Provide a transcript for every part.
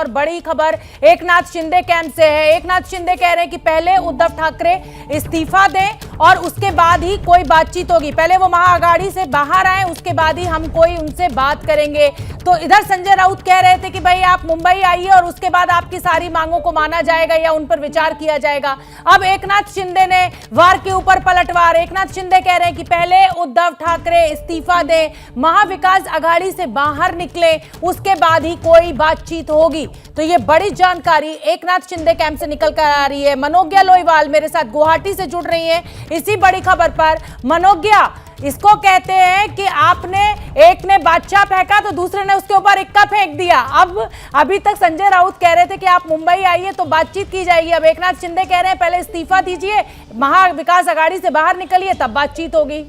और बड़ी खबर एकनाथ शिंदे कैंप से है। एकनाथ शिंदे कह रहे हैं कि पहले उद्धव ठाकरे इस्तीफा दें और उसके बाद ही कोई बातचीत होगी। पहले वो महाअघाड़ी से बाहर आए, उसके बाद ही हम कोई उनसे बात करेंगे। तो इधर संजय राउत कह रहे थे कि भाई आप मुंबई आइए और उसके बाद आपकी सारी मांगों को माना जाएगा या उन पर विचार किया जाएगा। अब एकनाथ शिंदे ने वार के ऊपर पलटवार। एकनाथ शिंदे कह रहे हैं कि पहले उद्धव ठाकरे इस्तीफा दें, महाविकास अघाड़ी से बाहर निकले, उसके बाद ही कोई बातचीत होगी। तो ये बड़ी जानकारी एकनाथ शिंदे कैंप से निकल कर आ रही है। मनोज्ञा लोईवाल मेरे साथ गुवाहाटी से जुड़ रही हैं इसी बड़ी खबर पर। मनोज्ञा, इसको कहते हैं कि आपने एक ने बादशाह फेंका तो दूसरे ने उसके ऊपर इक्का फेंक दिया। अब अभी तक संजय राउत कह रहे थे कि आप मुंबई आइए तो बातचीत की जाएगी। अब एकनाथ शिंदे कह रहे हैं पहले इस्तीफा दीजिए, महाविकास अघाड़ी से बाहर निकलिए, तब बातचीत होगी।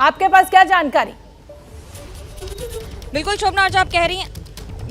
आपके पास क्या जानकारी? बिल्कुल शोभना, जो आप कह रही हैं,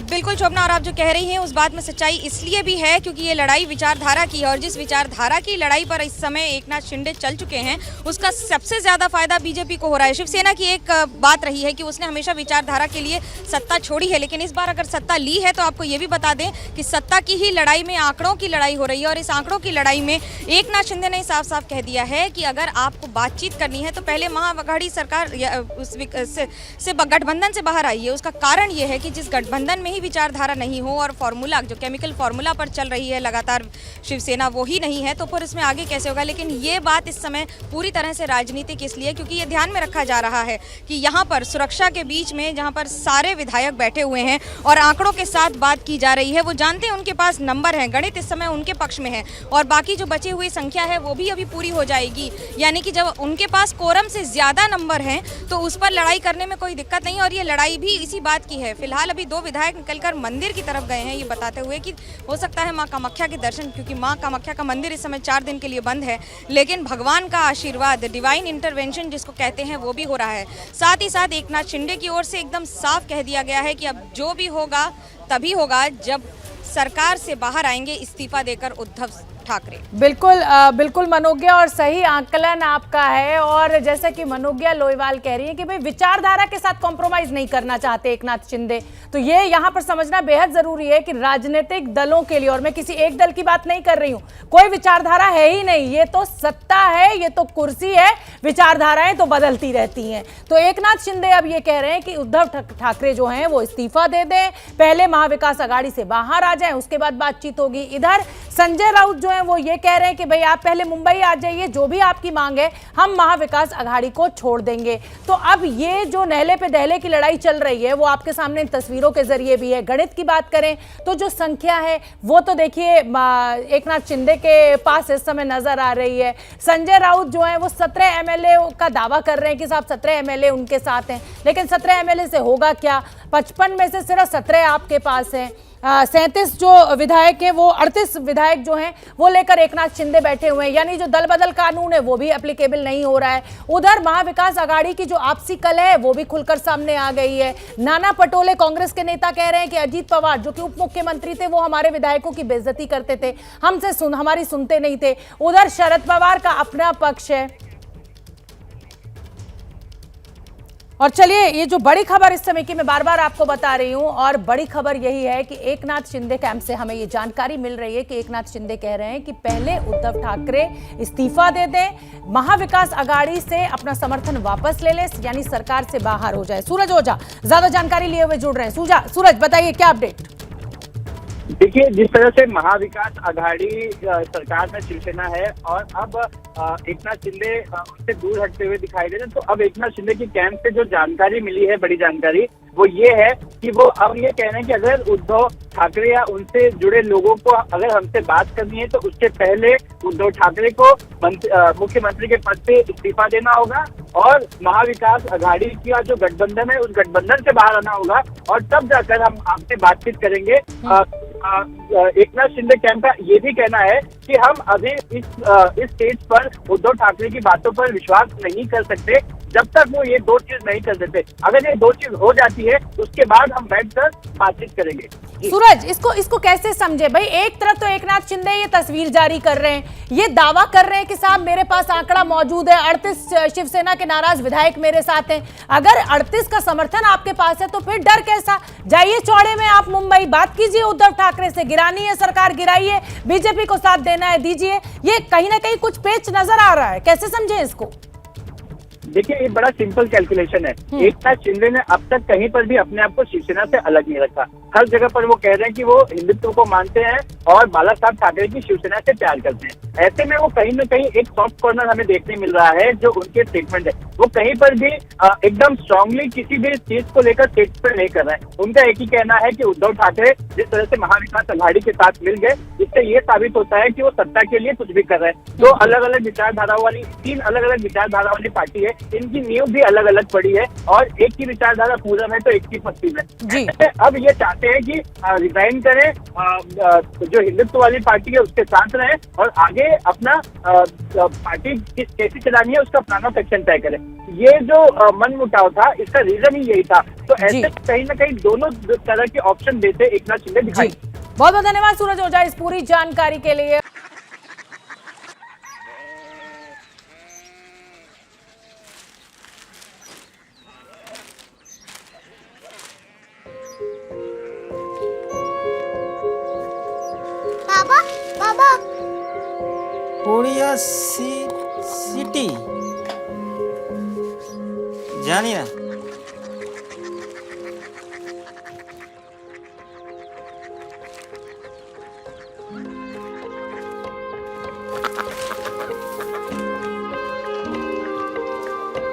बिल्कुल शोभना, और आप जो कह रही हैं उस बात में सच्चाई इसलिए भी है क्योंकि ये लड़ाई विचारधारा की है और जिस विचारधारा की लड़ाई पर इस समय एकनाथ शिंदे चल चुके हैं उसका सबसे ज्यादा फायदा बीजेपी को हो रहा है। शिवसेना की एक बात रही है कि उसने हमेशा विचारधारा के लिए सत्ता छोड़ी है, लेकिन इस बार अगर सत्ता ली है तो आपको ये भी बता दें कि सत्ता की ही लड़ाई में आंकड़ों की लड़ाई हो रही है। और इस आंकड़ों की लड़ाई में एकनाथ शिंदे ने साफ साफ कह दिया है कि अगर आपको बातचीत करनी है तो पहले महाअघाड़ी सरकार से गठबंधन से बाहर आइए। उसका कारण ये है कि जिस गठबंधन में ही विचारधारा नहीं हो और फॉर्मूला जो केमिकल फॉर्मूला पर चल रही है लगातार शिवसेना वो ही नहीं है, तो फिर इसमें आगे कैसे होगा। लेकिन ये बात इस समय पूरी तरह से राजनीतिक इसलिए क्योंकि ये ध्यान में रखा जा रहा है कि यहाँ पर सुरक्षा के बीच में जहाँ पर सारे विधायक बैठे हुए हैं और आंकड़ों के साथ बात की जा रही है, वो जानते हैं उनके पास नंबर है, गणित इस समय उनके पक्ष में है और बाकी जो बची हुई संख्या है वो भी अभी पूरी हो जाएगी। यानी कि जब उनके पास कोरम से ज्यादा नंबर हैं तो उस पर लड़ाई करने में कोई दिक्कत नहीं। और ये लड़ाई भी इसी बात की है। फिलहाल अभी दो विधायक निकलकर मंदिर की तरफ गए हैं ये बताते हुए कि हो सकता है मां कामाख्या के दर्शन, क्योंकि मां कामाख्या का मंदिर इस समय 4 दिन के लिए बंद है, लेकिन भगवान का आशीर्वाद, डिवाइन इंटरवेंशन जिसको कहते हैं, वो भी हो रहा है। साथ ही साथ एकनाथ शिंदे की ओर से एकदम साफ कह दिया गया है कि अब जो भी होगा तभी होगा जब सरकार से बाहर आएंगे इस्तीफा देकर उद्धव ठाकरे। बिल्कुल मनोज्ञा, और सही आंकलन आपका है। और जैसा कि मनोज्ञा लोईवाल कह रही है कि भाई विचारधारा के साथ कॉम्प्रोमाइज नहीं करना चाहते एकनाथ शिंदे, तो ये यहाँ पर समझना बेहद जरूरी है कि राजनीतिक दलों के लिए, और मैं किसी एक दल की बात नहीं कर रही हूँ, कोई विचारधारा है ही नहीं। ये तो सत्ता है, ये तो कुर्सी है, विचारधाराएं तो बदलती रहती हैं। तो एकनाथ शिंदे अब ये कह रहे हैं कि उद्धव ठाकरे जो हैं वो इस्तीफा दे दें, पहले महाविकास अघाड़ी से बाहर आ जाएं, उसके बाद बातचीत होगी। इधर संजय राउत जो है वो ये कह रहे हैं कि भाई आप पहले मुंबई आ जाइए, जो भी आपकी मांग है हम महाविकास अघाड़ी को छोड़ देंगे। तो अब ये जो नहले पे दहले की लड़ाई चल रही है वो आपके सामने तस्वीरों के जरिए भी है। गणित की बात करें तो जो संख्या है वो तो देखिए एकनाथ शिंदे के पास इस समय नजर आ रही है। संजय राउत जो है वो 17 एमएलए का दावा कर रहे हैं कि साहब 17 एमएलए उनके साथ हैं, लेकिन 17 एमएलए से होगा क्या? 55 में से सिर्फ 17 आपके पास हैं। 37 जो विधायक हैं वो 38 विधायक जो हैं वो लेकर एकनाथ शिंदे बैठे हुए हैं, यानी जो दल बदल कानून है वो भी एप्लीकेबल नहीं हो रहा है। उधर महाविकास अघाड़ी की जो आपसी कलह है वो भी खुलकर सामने आ गई है। नाना पटोले कांग्रेस के नेता कह रहे हैं कि अजीत पवार जो कि उप मुख्यमंत्री थे वो हमारे विधायकों की बेइज्जती करते थे, हमारी सुनते नहीं थे। उधर शरद पवार का अपना पक्ष है। और चलिए, ये जो बड़ी खबर इस समय की मैं बार बार आपको बता रही हूं, और बड़ी खबर यही है कि एकनाथ शिंदे कैंप से हमें ये जानकारी मिल रही है कि एकनाथ शिंदे कह रहे हैं कि पहले उद्धव ठाकरे इस्तीफा दे दें, महाविकास अघाड़ी से अपना समर्थन वापस ले लें, यानी सरकार से बाहर हो जाए। सूरज ओझा ज्यादा जानकारी लिए हुए जुड़ रहे हैं। सूरज बताइए क्या अपडेट? देखिए, जिस तरह से महाविकास अघाड़ी सरकार में शिवसेना है और अब एकनाथ शिंदे उससे दूर हटते हुए दिखाई दे रहे हैं, तो अब एकनाथ शिंदे की कैंप से जो जानकारी मिली है, बड़ी जानकारी, वो ये है कि वो अब ये कह रहे हैं कि अगर उद्धव ठाकरे या उनसे जुड़े लोगों को अगर हमसे बात करनी है तो उसके पहले उद्धव ठाकरे को मुख्यमंत्री के पद से इस्तीफा देना होगा और महाविकास अघाड़ी का जो गठबंधन है उस गठबंधन से बाहर आना होगा और तब जाकर हम आपसे बातचीत करेंगे। एकनाथ शिंदे कैंप का ये भी कहना है कि हम अभी इस स्टेज पर उद्धव ठाकरे की बातों पर विश्वास नहीं कर सकते। जब तक वो ये दो चीज नहीं कर देते। अगर ये दो चीज हो जाती है उसके बाद हम बैठकर बातचीत करेंगे। सूरज, इसको कैसे समझे भाई? एक तरफ तो एकनाथ शिंदे ये तस्वीर जारी कर रहे हैं, ये दावा कर रहे हैं कि साहब मेरे पास आंकड़ा मौजूद है, 38 शिवसेना के नाराज विधायक मेरे साथ हैं। अगर 38 का समर्थन आपके पास है तो फिर डर कैसा? जाइए चौड़े में आप मुंबई, बात कीजिए उद्धव ठाकरे से, गिरानी है सरकार गिराइए, बीजेपी को साथ देना है दीजिए। ये कहीं ना कहीं कुछ पेच नजर आ रहा है, कैसे समझे इसको? देखिए, ये बड़ा सिंपल कैलकुलेशन है। एकनाथ शिंदे ने अब तक कहीं पर भी अपने आप को शिवसेना से अलग नहीं रखा। हर जगह पर वो कह रहे हैं कि वो हिंदुत्व को मानते हैं और बाला साहब ठाकरे की शिवसेना से प्यार करते हैं। ऐसे में वो कहीं ना कहीं एक सॉफ्ट कॉर्नर हमें देखने मिल रहा है। जो उनके स्टेटमेंट है वो कहीं पर भी एकदम स्ट्रांगली किसी भी चीज को लेकर स्टेटमेंट नहीं कर रहे हैं। उनका एक ही कहना है कि उद्धव ठाकरे जिस तरह से महाविकास अघाड़ी के साथ मिल गए, इससे ये साबित होता है कि वो सत्ता के लिए कुछ भी कर रहे हैं। दो अलग अलग विचारधाराओं वाली, 3 अलग अलग विचारधारा वाली पार्टी है, इनकी नींव भी अलग अलग पड़ी है और एक की विचारधारा पूरब है तो एक की पश्चिम है। अब ये चाहते हैं कि रिजाइन करें, जो हिंदुत्व वाली पार्टी है उसके साथ रहें और आगे अपना पार्टी कैसी चलानी है उसका प्लान ऑफ एक्शन तय करें। ये जो मनमुटाव था इसका रीजन ही यही था। तो ऐसे कहीं ना कहीं दोनों तरह के ऑप्शन देते एकनाथ शिंदे दिखाई। बहुत बहुत धन्यवाद सूरज ओझा इस पूरी जानकारी के लिए। बाबा कोरिया सिटी जानी ना।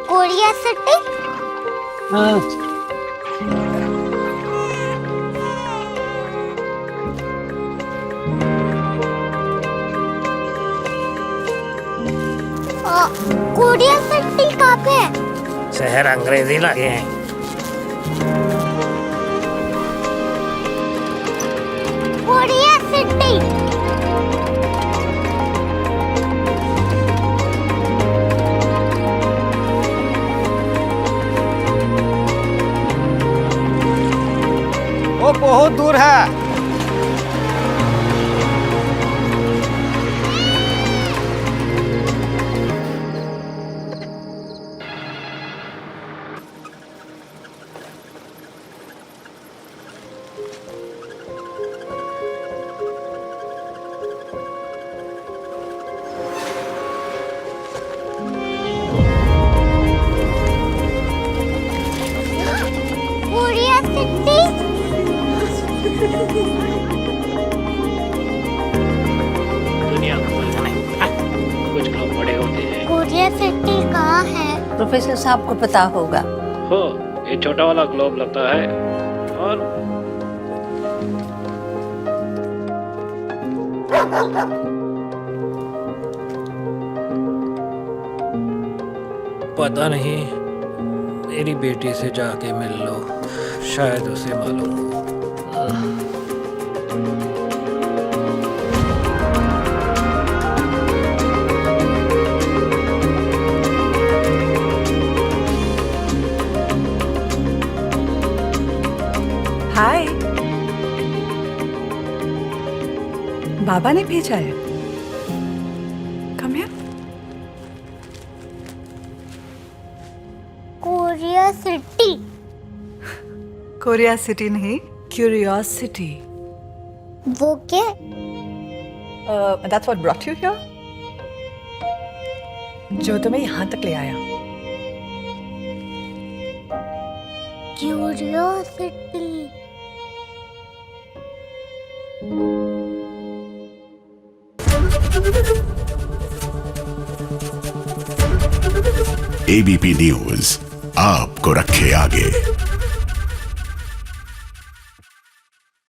Korea city? हाँ। कोरिया सिटी कहाँ पे है? शहर अंग्रेजी लगे हैं। Korea city. वो बहुत दूर है। Korea city. दुनिया को कुछ लोग बड़े होते हैं। कोरिया सिटी कहाँ है? प्रोफेसर साहब को पता होगा। हो, ये छोटा वाला ग्लोब लगता है और पता नहीं, मेरी बेटी से जाके मिल लो, शायद उसे मालूम हो। हाय, बाबा ने भेजा है। Come here. Korea city. Korea city नहीं, क्यूरियोसिटी। वो क्या? That's what brought you here. जो तुम्हें यहाँ तक ले आया। क्यूरियोसिटी। एबीपी न्यूज आपको रखे आगे।